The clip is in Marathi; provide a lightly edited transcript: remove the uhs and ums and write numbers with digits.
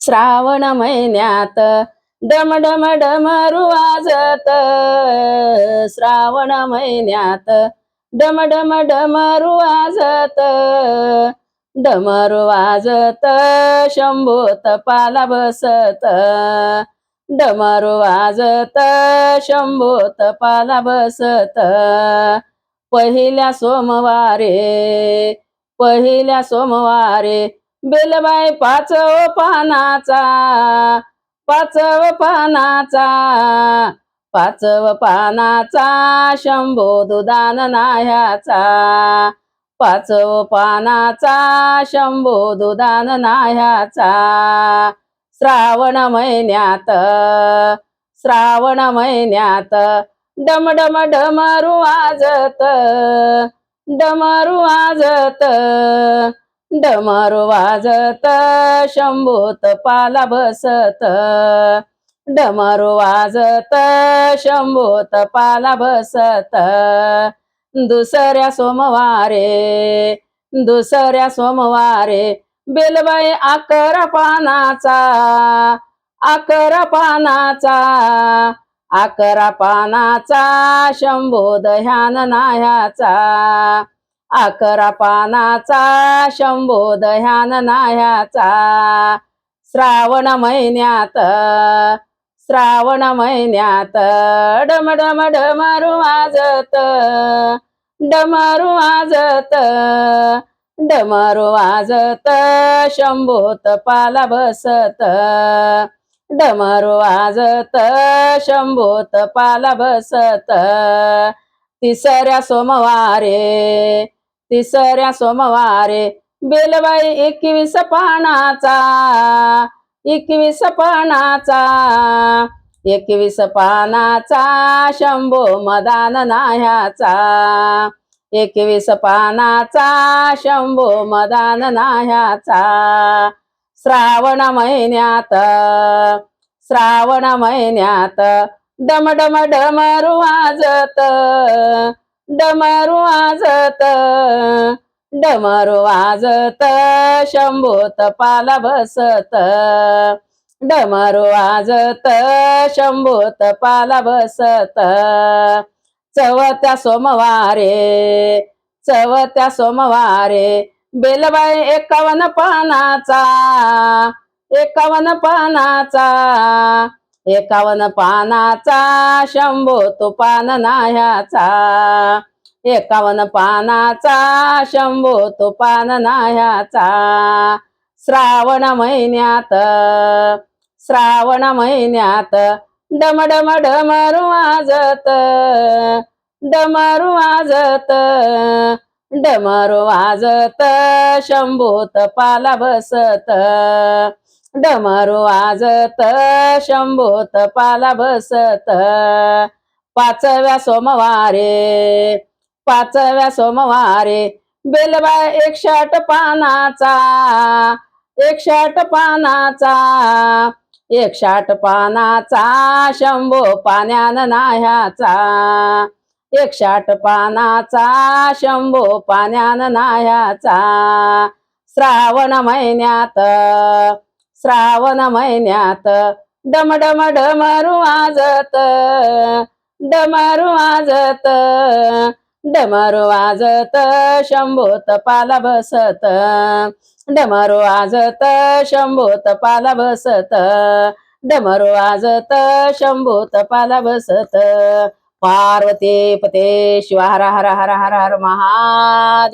श्रावण महिन्यात डम डम डमरू वाजत, श्रावण महिन्यात डम डम डमरू वाजत, डमरू वाजत शंभो तपाला बसत, डमरू वाजत शंभो तपाला बसत. पहिल्या सोमवारे पहिल्या सोमवारे बेलबाई पाचव पानाचा, पाचव पानाचा, पाचव पानाचा शंभो दुधान नाह्याचा, पाचव पानाचा शंभो दुधान नाह्याचा. श्रावण महिन्यात श्रावण महिन्यात डम डम डमरू वाजत, डमरू वाजत, डमरू वाजत शंभो तपाला बसत, डमरू वाजत शंभो तपाला बसत. दुसऱ्या सोमवारे दुसऱ्या सोमवारे बेलबाई 11 पानाचा, 11 पानाचा, 11 पानाचा शंभो दह्यान नाह्याचा, 11 पानाचा शंभो दह्यान नाह्याचा. श्रावण महिन्यात श्रावण महिन्यात डम डम डमरू वाजत, डमरू वाजत, डमरू वाजत शंभो तपाला बसत, डमरू वाजत शंभो तपाला बसत. तिसऱ्या सोमवारे तिसऱ्या सोमवारे बेलबाई 21 पानाचा, 21 पानाचा, 21 पानाचा शंभो मदान नाह्याचा, 21 पानाचा शंभो मदान नाह्याचा. श्रावण महिन्यात श्रावण महिन्यात डम डम डमरू वाजत, डमरू वाजत, डमरू वाजत शंभो तपाला बसत, डमरू वाजत शंभो तपाला बसत. चौथ्या सोमवारे चौथ्या सोमवारे बेलबाई 51 पानाचा, 51 पानाचा, 51 पानाचा शंभो तुपान नाह्याचा, 51 पानाचा शंभो तुपान नाह्याचा. श्रावण महिन्यात श्रावण महिन्यात डम डम डमरू वाजत, डमरू वाजत, डमरू वाजत शंभो तपाला बसत, डमरू वाजत शंभो तपाला बसत. पाचव्या सोमवारे पाचव्या सोमवारे बेलबाई 108 पानाचा, 108 पानाचा, 108 पानाचा शंभो पाण्यान नाह्याचा, 108 पानाचा शंभो पाण्यान नाह्याचा. श्रावण महिन्यात श्रावण महिन्यात डम डम डमरू वाजत, डमरू वाजत, डमरू वाजत शंभो तपाला बसत, डमरू वाजत शंभो तपाला बसत, डमरू वाजत शंभो तपाला बसत. पार्वती पते शिव हर हर हर हर हर महादेव.